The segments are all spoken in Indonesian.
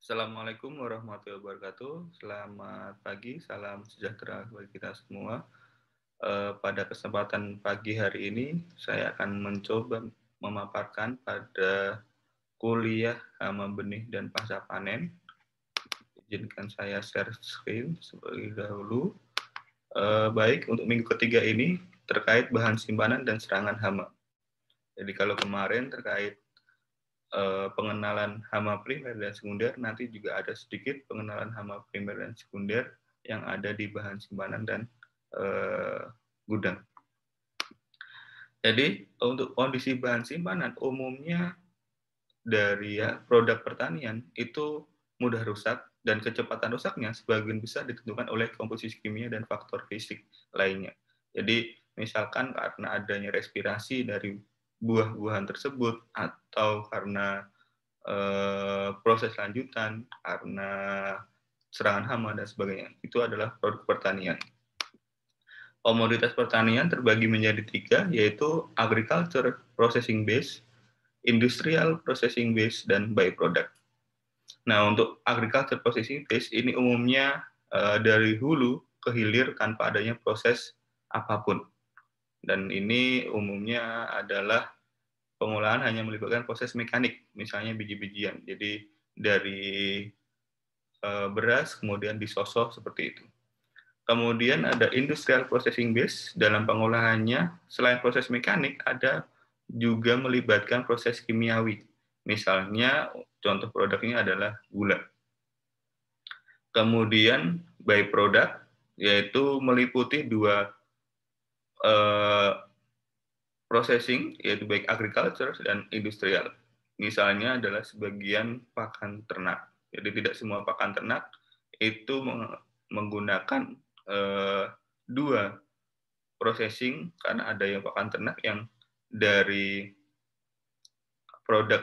Assalamualaikum warahmatullahi wabarakatuh. Selamat pagi, salam sejahtera bagi kita semua. Pada kesempatan pagi hari ini, saya akan mencoba memaparkan pada kuliah hama benih dan pasca panen. Izinkan saya share screen sebagai dahulu. Baik, untuk minggu ketiga ini terkait bahan simpanan dan serangan hama. Jadi kalau kemarin terkait pengenalan hama primer dan sekunder, nanti juga ada sedikit pengenalan hama primer dan sekunder yang ada di bahan simpanan dan gudang. Jadi untuk kondisi bahan simpanan umumnya dari produk pertanian itu mudah rusak dan kecepatan rusaknya sebagian besar ditentukan oleh komposisi kimia dan faktor fisik lainnya. Jadi misalkan karena adanya respirasi dari buah-buahan tersebut atau karena proses lanjutan, karena serangan hama dan sebagainya, itu adalah produk pertanian. Komoditas pertanian terbagi menjadi tiga, yaitu agriculture processing base, industrial processing base, dan byproduct. Nah, untuk agriculture processing base ini umumnya dari hulu ke hilir tanpa adanya proses apapun. Dan ini umumnya adalah pengolahan hanya melibatkan proses mekanik, misalnya biji-bijian. Jadi dari beras kemudian disosok seperti itu. Kemudian ada industrial processing base, dalam pengolahannya selain proses mekanik ada juga melibatkan proses kimiawi. Misalnya contoh produknya adalah gula. Kemudian byproduct yaitu meliputi dua processing, yaitu baik agriculture dan industrial. Misalnya adalah sebagian pakan ternak. Jadi tidak semua pakan ternak itu menggunakan dua processing, karena ada yang pakan ternak yang dari produk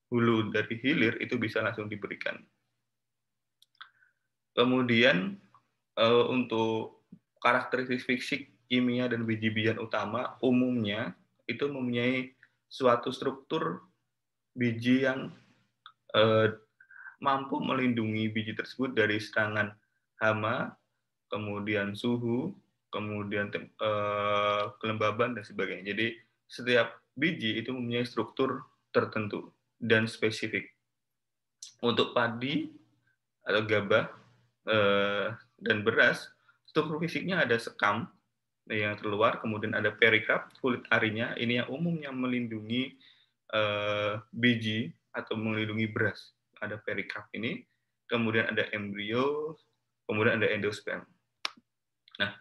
hulu dari hilir itu bisa langsung diberikan. Kemudian untuk karakteristik fisik kimia dan biji-bijian utama umumnya itu mempunyai suatu struktur biji yang mampu melindungi biji tersebut dari serangan hama, kemudian suhu, kemudian kelembaban dan sebagainya. Jadi setiap biji itu mempunyai struktur tertentu dan spesifik. Untuk padi atau gabah dan beras, struktur fisiknya ada sekam yang terluar, kemudian ada perikarp, kulit arinya, ini yang umumnya melindungi biji atau melindungi beras. Ada perikarp ini, kemudian ada embrio, kemudian ada endosperm. Nah,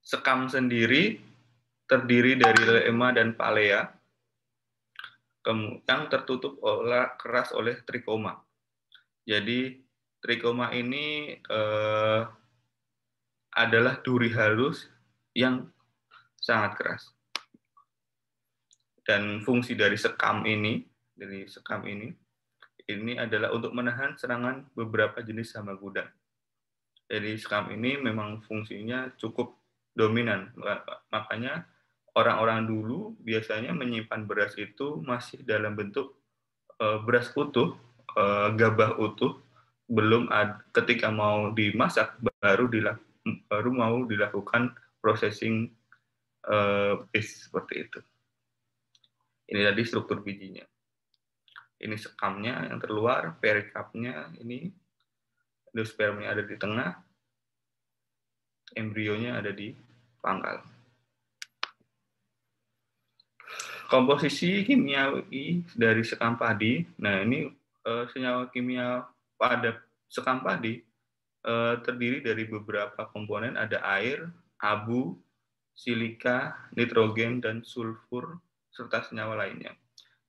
sekam sendiri terdiri dari leema dan palea yang tertutup keras oleh trikoma. Jadi trikoma ini adalah duri halus yang sangat keras. Dan fungsi dari sekam ini adalah untuk menahan serangan beberapa jenis hama gudang. Jadi sekam ini memang fungsinya cukup dominan. Makanya orang-orang dulu biasanya menyimpan beras itu masih dalam bentuk beras utuh, gabah utuh, belum ketika mau dimasak baru mau dilakukan processing base seperti itu. Ini tadi struktur bijinya. Ini sekamnya yang terluar, perikarpnya ini, endospermnya ada di tengah, embrionya ada di pangkal. Komposisi kimiawi dari sekam padi. Nah, ini senyawa kimia pada sekam padi terdiri dari beberapa komponen, ada air, abu, silika, nitrogen, dan sulfur, serta senyawa lainnya.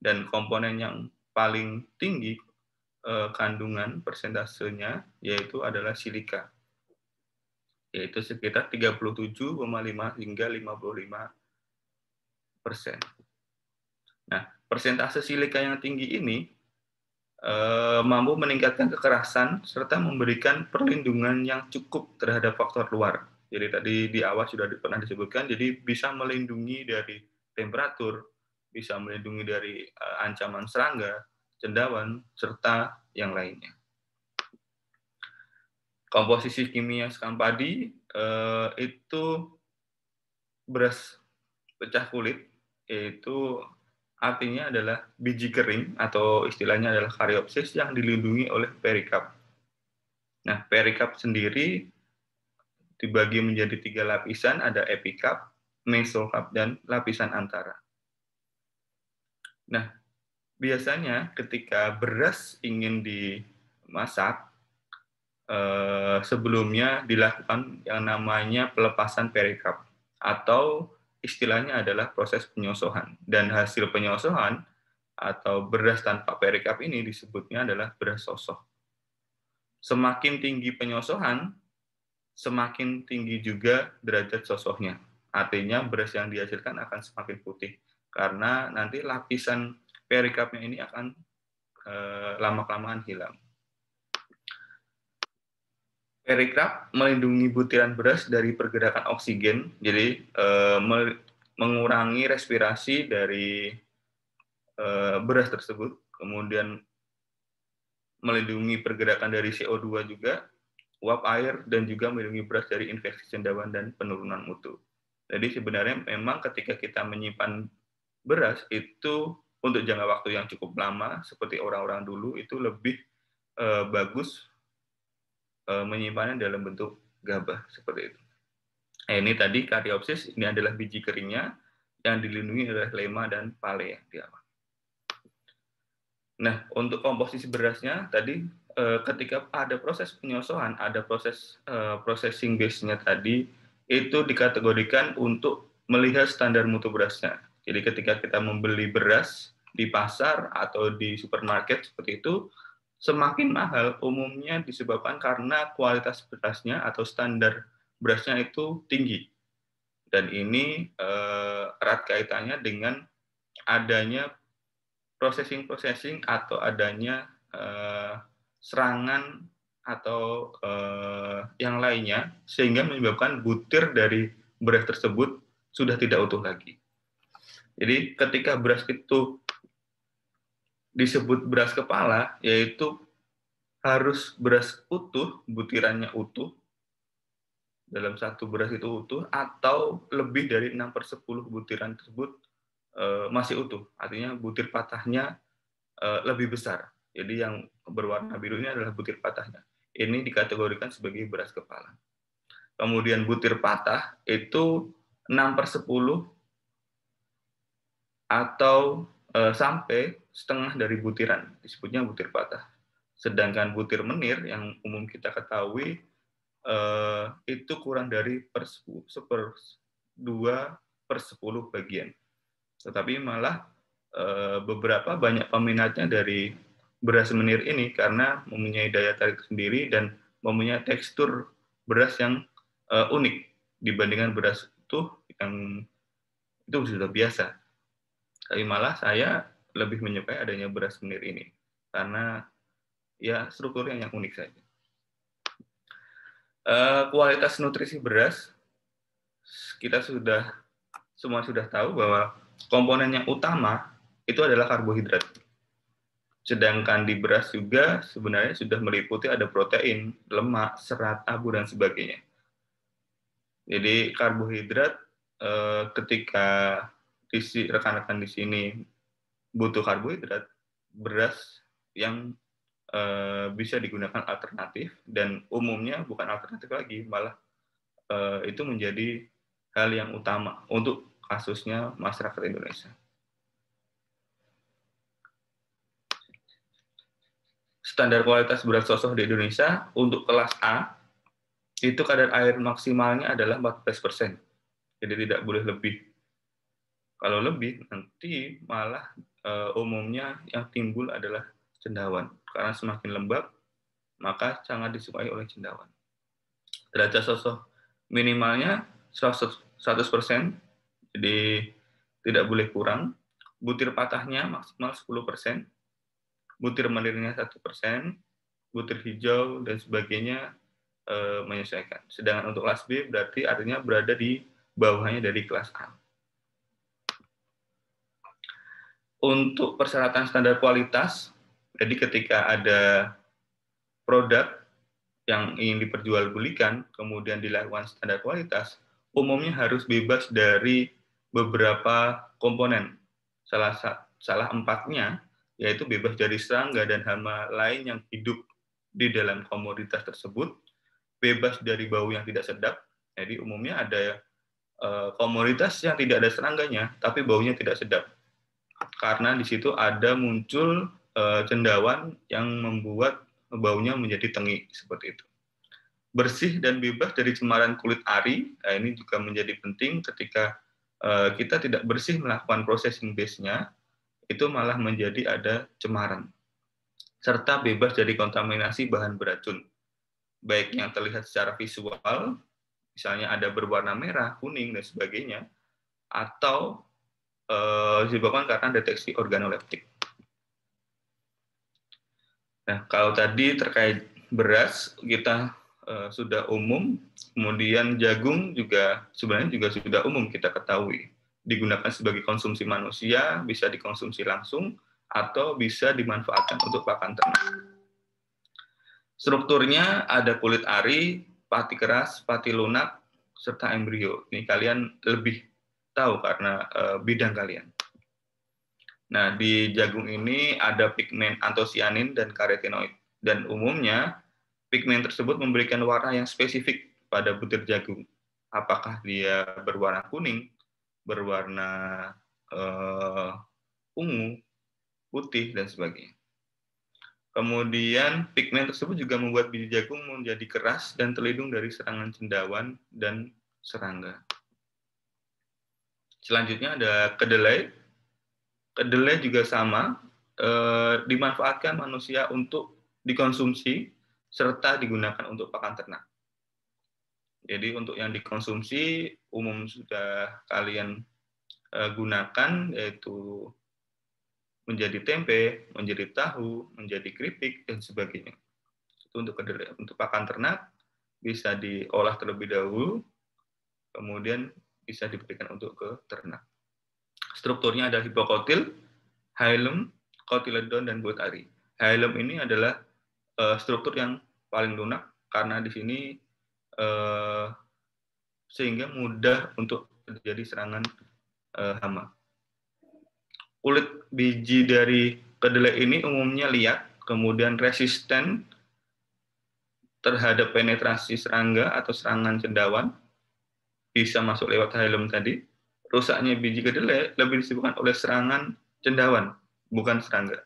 Dan komponen yang paling tinggi kandungan persentasenya yaitu adalah silika, yaitu sekitar 37,5 hingga 55%. Nah, persentase silika yang tinggi ini mampu meningkatkan kekerasan serta memberikan perlindungan yang cukup terhadap faktor luar. Jadi tadi di awal sudah pernah disebutkan, jadi bisa melindungi dari temperatur, bisa melindungi dari ancaman serangga, cendawan, serta yang lainnya. Komposisi kimia sekam padi itu beras pecah kulit, yaitu artinya adalah biji kering atau istilahnya adalah Caryopsis yang dilindungi oleh perikarp. Nah, perikarp sendiri dibagi menjadi 3 lapisan, ada epikarp, mesokarp, dan lapisan antara. Nah, biasanya ketika beras ingin dimasak, sebelumnya dilakukan yang namanya pelepasan perikarp, atau istilahnya adalah proses penyosohan. Dan hasil penyosohan atau beras tanpa perikarp ini disebutnya adalah beras sosoh. Semakin tinggi penyosohan, semakin tinggi juga derajat sosohnya. Artinya beras yang dihasilkan akan semakin putih, karena nanti lapisan perikarpnya ini akan lama-kelamaan hilang. Perikarp melindungi butiran beras dari pergerakan oksigen, jadi mengurangi respirasi dari beras tersebut, kemudian melindungi pergerakan dari CO2 juga, uap air, dan juga melindungi beras dari infeksi cendawan dan penurunan mutu. Jadi sebenarnya memang ketika kita menyimpan beras itu untuk jangka waktu yang cukup lama, seperti orang-orang dulu, itu lebih bagus menyimpannya dalam bentuk gabah seperti itu. Ini tadi Caryopsis, ini adalah biji keringnya yang dilindungi oleh lema dan pale di awal. Nah, untuk komposisi berasnya tadi ketika ada proses penyosohan, ada proses processing base-nya tadi, itu dikategorikan untuk melihat standar mutu berasnya. Jadi ketika kita membeli beras di pasar atau di supermarket seperti itu, semakin mahal umumnya disebabkan karena kualitas berasnya atau standar berasnya itu tinggi. Dan ini erat kaitannya dengan adanya processing atau adanya serangan atau yang lainnya, sehingga menyebabkan butir dari beras tersebut sudah tidak utuh lagi. Jadi ketika beras itu disebut beras kepala, yaitu harus beras utuh, butirannya utuh, dalam satu beras itu utuh, atau lebih dari 6/10 butiran tersebut masih utuh. Artinya butir patahnya lebih besar. Jadi yang berwarna biru ini adalah butir patahnya. Ini dikategorikan sebagai beras kepala. Kemudian butir patah itu 6/10 atau sampai setengah dari butiran, disebutnya butir patah. Sedangkan butir menir yang umum kita ketahui itu kurang dari 2/10 bagian. Tetapi malah beberapa banyak peminatnya dari beras menir ini karena mempunyai daya tarik sendiri dan mempunyai tekstur beras yang unik dibandingkan beras utuh yang itu sudah biasa. Tapi malah saya lebih menyukai adanya beras menir ini karena ya strukturnya yang unik saja. Kualitas nutrisi beras kita semua sudah tahu bahwa komponen yang utama itu adalah karbohidrat. Sedangkan di beras juga sebenarnya sudah meliputi ada protein, lemak, serat, abu, dan sebagainya. Jadi karbohidrat ketika rekan-rekan di sini butuh karbohidrat, beras yang bisa digunakan alternatif, dan umumnya bukan alternatif lagi, malah itu menjadi hal yang utama untuk kasusnya masyarakat Indonesia. Standar kualitas beras sosoh di Indonesia untuk kelas A itu kadar air maksimalnya adalah 14%. Jadi tidak boleh lebih. Kalau lebih nanti malah umumnya yang timbul adalah cendawan. Karena semakin lembab maka sangat disukai oleh cendawan. Derajat sosoh minimalnya 100%, jadi tidak boleh kurang. Butir patahnya maksimal 10%, butir menirnya 1%, butir hijau dan sebagainya menyesuaikan. Sedangkan untuk kelas B berarti artinya berada di bawahnya dari kelas A. Untuk persyaratan standar kualitas, jadi ketika ada produk yang ingin diperjualbelikan, kemudian dilakukan standar kualitas, umumnya harus bebas dari beberapa komponen. Salah empatnya, yaitu bebas dari serangga dan hama lain yang hidup di dalam komoditas tersebut, bebas dari bau yang tidak sedap. Jadi umumnya ada komoditas yang tidak ada serangganya, tapi baunya tidak sedap. Karena di situ ada muncul cendawan yang membuat baunya menjadi tengi, seperti itu. Bersih dan bebas dari cemaran kulit ari, nah ini juga menjadi penting ketika kita tidak bersih melakukan processing base-nya, itu malah menjadi ada cemaran. Serta bebas dari kontaminasi bahan beracun, baik yang terlihat secara visual, misalnya ada berwarna merah, kuning, dan sebagainya, atau disebabkan karena deteksi organoleptik. Nah, kalau tadi terkait beras, kita sudah umum, kemudian jagung juga sebenarnya juga sudah umum kita ketahui. Digunakan sebagai konsumsi manusia, bisa dikonsumsi langsung, atau bisa dimanfaatkan untuk pakan ternak. Strukturnya ada kulit ari, pati keras, pati lunak, serta embrio. Ini kalian lebih tahu karena bidang kalian. Nah, di jagung ini ada pigmen antosianin dan karotenoid. Dan umumnya, pigmen tersebut memberikan warna yang spesifik pada butir jagung. Apakah dia berwarna kuning, berwarna ungu, putih, dan sebagainya. Kemudian, pigmen tersebut juga membuat biji jagung menjadi keras dan terlindung dari serangan cendawan dan serangga. Selanjutnya ada kedelai. Kedelai juga sama, dimanfaatkan manusia untuk dikonsumsi serta digunakan untuk pakan ternak. Jadi untuk yang dikonsumsi umum sudah kalian gunakan, yaitu menjadi tempe, menjadi tahu, menjadi keripik, dan sebagainya. Itu untuk kedelai. Untuk pakan ternak bisa diolah terlebih dahulu, kemudian bisa diberikan untuk ke ternak. Strukturnya ada hipokotil, hilum, kotiledon, dan bulat ari. Hilum ini adalah struktur yang paling lunak karena di sini sehingga mudah untuk terjadi serangan hama. Kulit biji dari kedelai ini umumnya liat, kemudian resisten terhadap penetrasi serangga atau serangan cendawan, bisa masuk lewat hilum tadi. Rusaknya biji kedelai lebih disebabkan oleh serangan cendawan, bukan serangga.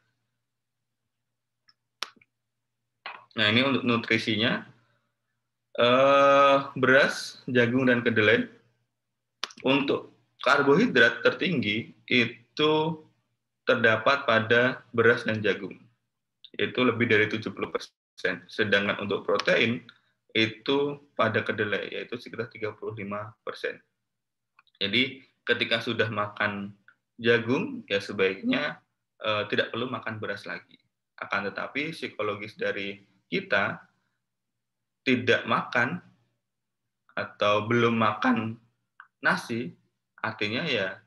Nah, ini untuk nutrisinya. Beras, jagung, dan kedelai. Untuk karbohidrat tertinggi itu terdapat pada beras dan jagung, yaitu lebih dari 70%. Sedangkan untuk protein itu pada kedelai, yaitu sekitar 35%. Jadi ketika sudah makan jagung, ya sebaiknya tidak perlu makan beras lagi. Akan tetapi psikologis dari kita tidak makan atau belum makan nasi, artinya ya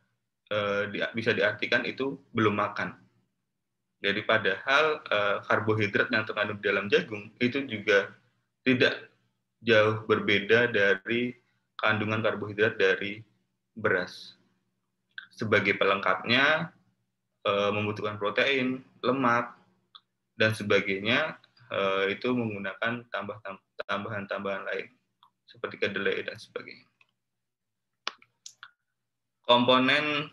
bisa diartikan itu belum makan. Jadi padahal karbohidrat yang terkandung di dalam jagung itu juga tidak jauh berbeda dari kandungan karbohidrat dari beras. Sebagai pelengkapnya membutuhkan protein, lemak, dan sebagainya, itu menggunakan tambahan-tambahan lain seperti kedelai dan sebagainya. Komponen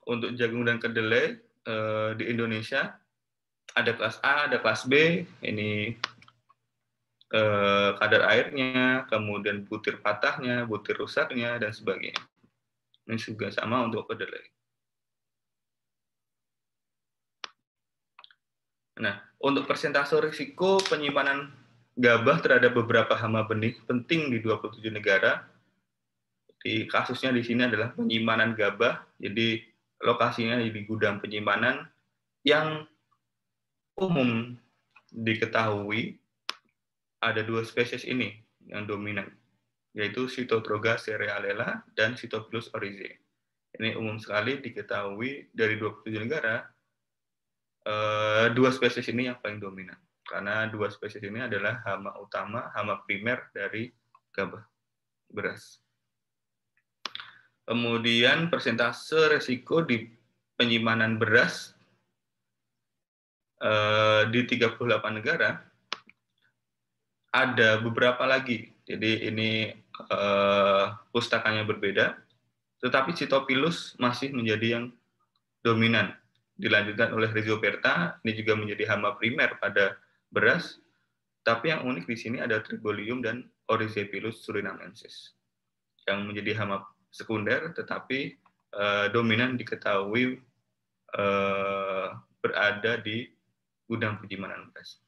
untuk jagung dan kedelai di Indonesia ada kelas A, ada kelas B. Ini kadar airnya, kemudian butir patahnya, butir rusaknya, dan sebagainya. Ini juga sama untuk kedelai. Nah, untuk persentase risiko penyimpanan gabah terhadap beberapa hama benih penting di 27 negara. Di kasusnya di sini adalah penyimpanan gabah, jadi lokasinya di gudang penyimpanan yang umum diketahui ada dua spesies ini yang dominan, yaitu Phytotroga cerealela dan Phytophilus oryzae. Ini umum sekali diketahui dari 27 negara, dua spesies ini yang paling dominan. Karena dua spesies ini adalah hama utama, hama primer dari gabah beras. Kemudian persentase resiko di penyimpanan beras di 38 negara ada beberapa lagi. Jadi ini pustakanya berbeda, tetapi Cytopilus masih menjadi yang dominan. Dilanjutkan oleh Rhizoberta, ini juga menjadi hama primer pada beras. Tapi yang unik di sini ada Tribolium dan Oryzipilus surinamensis yang menjadi hama sekunder, tetapi dominan diketahui berada di gudang penyimpanan beras.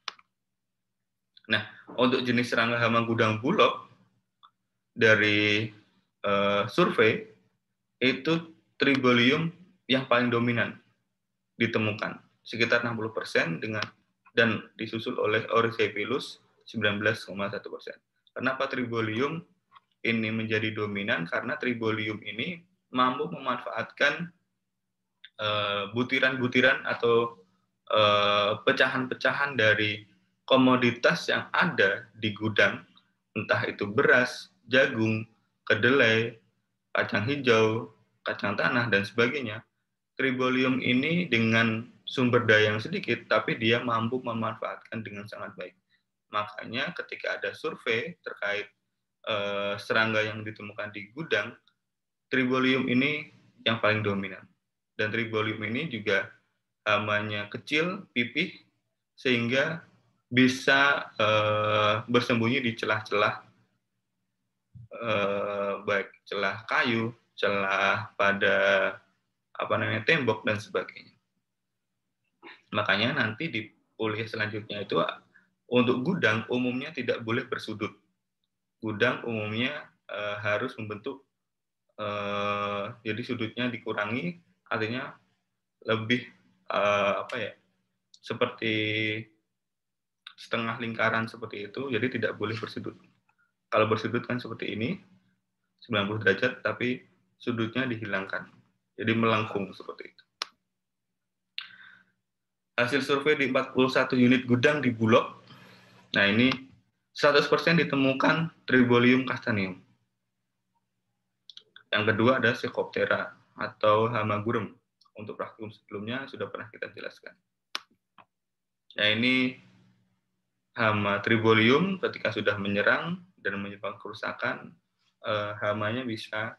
Nah, untuk jenis serangga hama gudang bulog dari survei itu Tribolium yang paling dominan ditemukan, sekitar 60% dan disusul oleh Oryzipilus 19,1%. Kenapa Tribolium ini menjadi dominan? Karena Tribolium ini mampu memanfaatkan butiran-butiran atau pecahan-pecahan dari komoditas yang ada di gudang, entah itu beras, jagung, kedelai, kacang hijau, kacang tanah, dan sebagainya. Tribolium ini dengan sumber daya yang sedikit, tapi dia mampu memanfaatkan dengan sangat baik. Makanya ketika ada survei terkait serangga yang ditemukan di gudang, Tribolium ini yang paling dominan. Dan Tribolium ini juga hamanya kecil, pipih, sehingga bisa bersembunyi di celah-celah, baik celah kayu, celah pada tembok dan sebagainya. Makanya nanti di kuliah selanjutnya itu untuk gudang umumnya tidak boleh bersudut. Gudang umumnya harus membentuk, jadi sudutnya dikurangi, artinya lebih seperti setengah lingkaran seperti itu, jadi tidak boleh bersudut. Kalau bersudut kan seperti ini, 90 derajat, tapi sudutnya dihilangkan. Jadi melengkung seperti itu. Hasil survei di 41 unit gudang di Bulog, nah ini 100% ditemukan Tribolium castaneum. Yang kedua ada Psychoptera atau hama gurem. Untuk praktikum sebelumnya sudah pernah kita jelaskan. Nah ini hama Tribolium ketika sudah menyerang dan menyebabkan kerusakan, hamanya bisa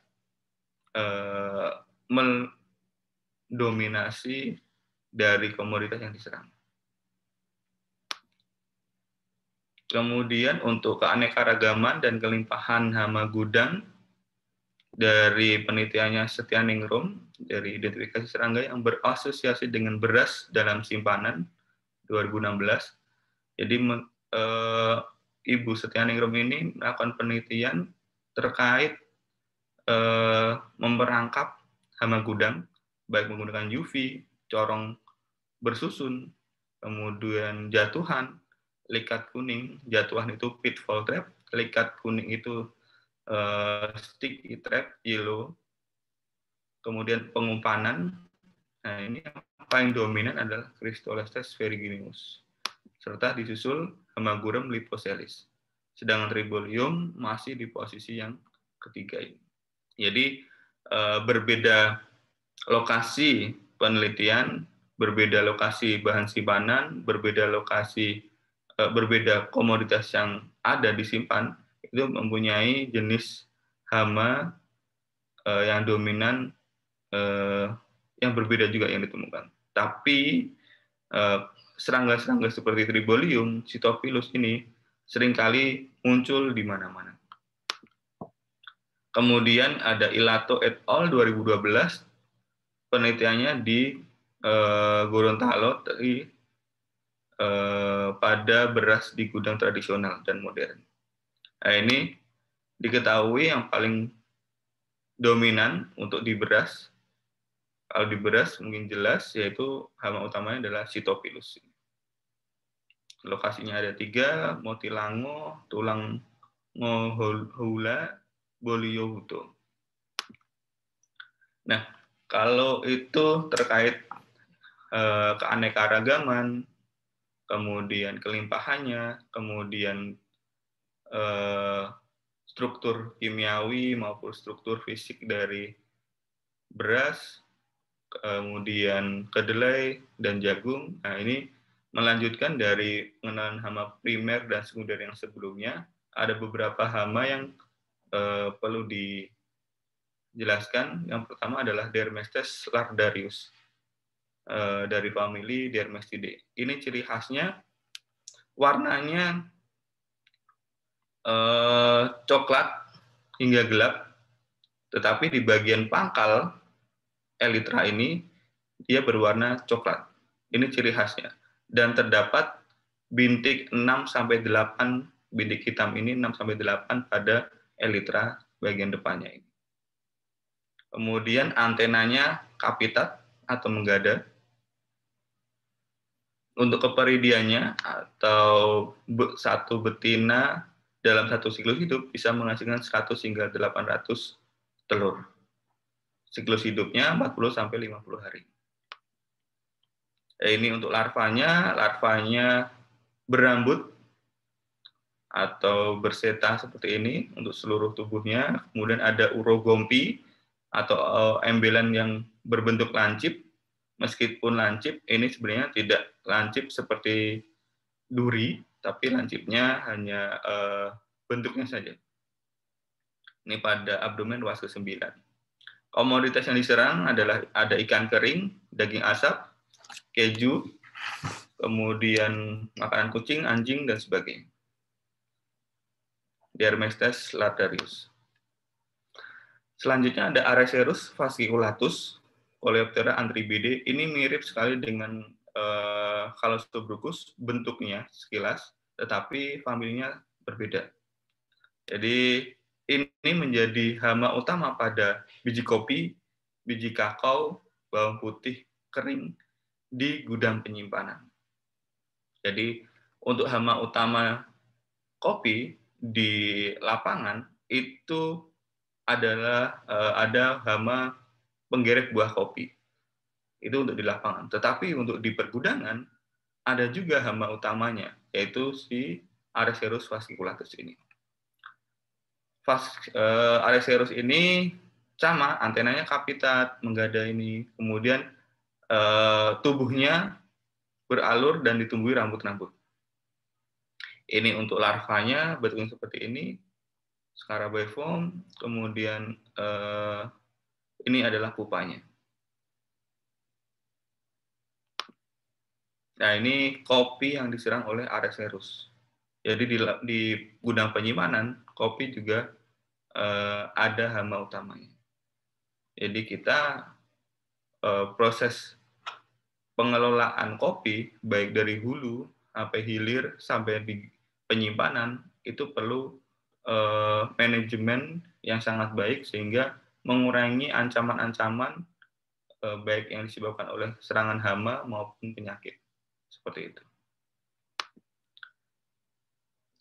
mendominasi dari komoditas yang diserang. Kemudian untuk keanekaragaman dan kelimpahan hama gudang dari penelitiannya Setianingrum dari identifikasi serangga yang berasosiasi dengan beras dalam simpanan 2016. Jadi Ibu Setianingrum ini melakukan penelitian terkait memperangkap hama gudang baik menggunakan UV, corong bersusun, kemudian jatuhan, likat kuning, jatuhan itu pitfall trap, likat kuning itu sticky trap, yellow, kemudian pengumpanan. Nah ini yang paling dominan adalah Cristolestes ferruginus, serta disusul hama gurem Lipocelis. Sedangkan Tribolium masih di posisi yang ketiga ini. Jadi berbeda lokasi penelitian, berbeda lokasi bahan simpanan, berbeda lokasi, berbeda komoditas yang ada disimpan, itu mempunyai jenis hama yang dominan yang berbeda juga yang ditemukan. Tapi serangga-serangga seperti Tribolium, Cytopilus ini seringkali muncul di mana-mana. Kemudian ada Ilato et al. 2012, penelitiannya di Gorontalo pada beras di gudang tradisional dan modern. Nah, ini diketahui yang paling dominan untuk di beras. Kalau di beras mungkin jelas, yaitu hama utamanya adalah Cytopilus. Lokasinya ada 3, Motilango, Tulang Ngohula, Boliohuto. Nah, kalau itu terkait keanekaragaman, kemudian kelimpahannya, kemudian struktur kimiawi maupun struktur fisik dari beras, kemudian kedelai dan jagung. Nah, ini melanjutkan dari pengenalan hama primer dan sekunder yang sebelumnya. Ada beberapa hama yang perlu dijelaskan. Yang pertama adalah Dermestes lardarius dari famili Dermestidae. Ini ciri khasnya warnanya coklat hingga gelap, tetapi di bagian pangkal elytra ini dia berwarna coklat. Ini ciri khasnya. Dan terdapat bintik 6-8, bintik hitam ini 6-8 pada elytra bagian depannya ini. Kemudian antenanya kapitat atau menggada. Untuk keperidiannya atau satu betina dalam satu siklus hidup bisa menghasilkan 100 hingga 800 telur. Siklus hidupnya 40-50 hari. Ini untuk larvanya berambut atau berseta seperti ini untuk seluruh tubuhnya. Kemudian ada urogompi atau embelan yang berbentuk lancip. Meskipun lancip, ini sebenarnya tidak lancip seperti duri, tapi lancipnya hanya bentuknya saja. Ini pada abdomen ruas ke-9. Komoditas yang diserang adalah ada ikan kering, daging asap, keju, kemudian makanan kucing, anjing, dan sebagainya. Dermestes lardarius. Selanjutnya ada Aracerus fasciculatus, Coleoptera antribide. Ini mirip sekali dengan Calostobruchus bentuknya sekilas, tetapi familinya berbeda. Jadi ini menjadi hama utama pada biji kopi, biji kakao, bawang putih kering di gudang penyimpanan. Jadi untuk hama utama kopi di lapangan itu adalah ada hama penggerek buah kopi. Itu untuk di lapangan. Tetapi untuk di pergudangan ada juga hama utamanya, yaitu si Aracerus fasciculatus ini. Aracerus ini sama, antenanya kapitat, menggada ini. Kemudian tubuhnya beralur dan ditumbuhi rambut-rambut. Ini untuk larvanya bentuknya seperti ini, scarabaeform. Kemudian ini adalah pupanya. Nah, ini kopi yang diserang oleh Aracerus. Jadi di gudang penyimpanan kopi juga ada hama utamanya. Jadi kita proses pengelolaan kopi baik dari hulu sampai hilir sampai di penyimpanan itu perlu manajemen yang sangat baik sehingga mengurangi ancaman-ancaman baik yang disebabkan oleh serangan hama maupun penyakit seperti itu.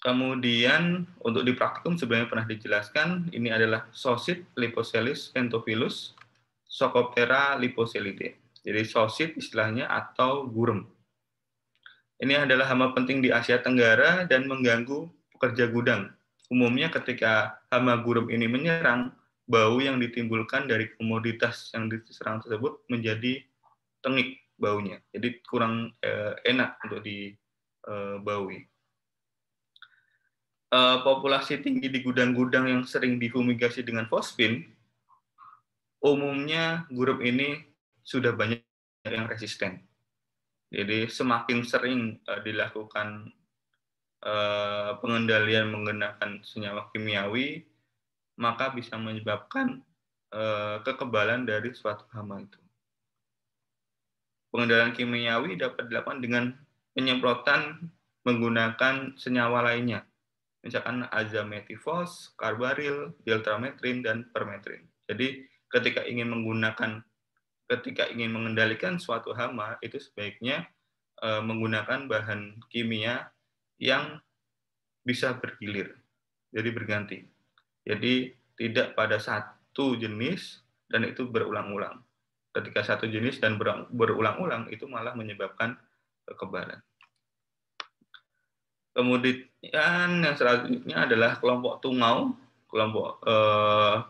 Kemudian untuk di praktikum sebenarnya pernah dijelaskan, ini adalah Sosit Lipocelis Pentophilus Socoptera liposelidae. Jadi sosit istilahnya atau gurem. Ini adalah hama penting di Asia Tenggara dan mengganggu pekerja gudang. Umumnya ketika hama gurem ini menyerang, bau yang ditimbulkan dari komoditas yang diserang tersebut menjadi tengik baunya. Jadi kurang enak untuk dibaui. Populasi tinggi di gudang-gudang yang sering difumigasi dengan fosfin, umumnya gurem ini sudah banyak yang resisten. Jadi semakin sering dilakukan pengendalian menggunakan senyawa kimiawi, maka bisa menyebabkan kekebalan dari suatu hama itu. Pengendalian kimiawi dapat dilakukan dengan penyemprotan menggunakan senyawa lainnya, misalkan azametifos, karbaril, diltrametrin, dan permetrin. Jadi ketika ingin mengendalikan suatu hama, itu sebaiknya menggunakan bahan kimia yang bisa bergilir, jadi berganti. Jadi tidak pada satu jenis dan itu berulang-ulang. Ketika satu jenis dan berulang-ulang, itu malah menyebabkan kekebalan. Kemudian yang selanjutnya adalah kelompok tungau, kelompok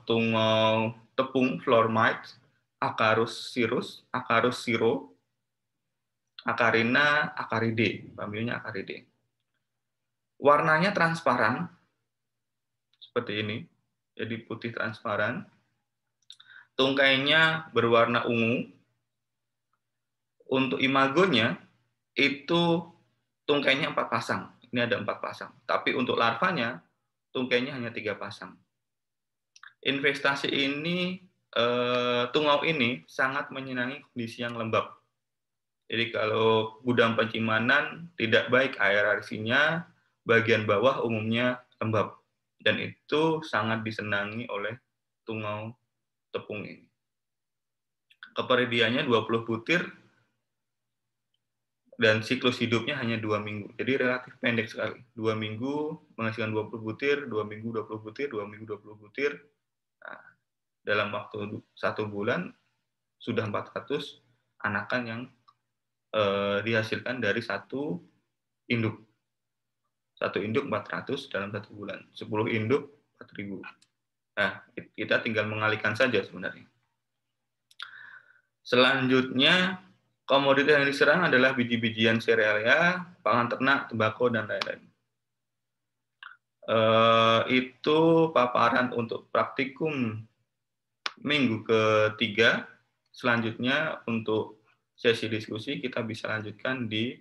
tungau tepung floor mites, Acarus cirrus, Acarus siro, Acarina acaridae, familinya Acaridae. Warnanya transparan seperti ini, jadi putih transparan. Tungkainya berwarna ungu. Untuk imagonya itu tungkainya 4 pasang. Ini ada 4 pasang. Tapi untuk larvanya tungkainya hanya 3 pasang. Investasi ini tungau ini sangat menyenangi kondisi yang lembab. Jadi kalau gudang penyimpanan tidak baik aerasinya, bagian bawah umumnya lembab. Dan itu sangat disenangi oleh tungau tepung ini. Keperidiannya 20 butir dan siklus hidupnya hanya 2 minggu. Jadi relatif pendek sekali. 2 minggu menghasilkan 20 butir, 2 minggu 20 butir, 2 minggu 20 butir. Nah, dalam waktu 1 bulan sudah 400 anakan yang dihasilkan dari satu induk. Satu induk 400 dalam 1 bulan. 10 induk 4.000. Nah, kita tinggal mengalihkan saja sebenarnya. Selanjutnya, komoditas yang diserang adalah biji-bijian serealia, pangan ternak, tembakau, dan lain-lain. Itu paparan untuk praktikum minggu ketiga. Selanjutnya untuk sesi diskusi kita bisa lanjutkan di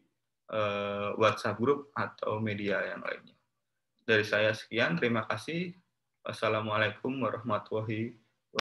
WhatsApp group atau media yang lainnya. Dari saya sekian, terima kasih. Wassalamualaikum warahmatullahi wabarakatuh.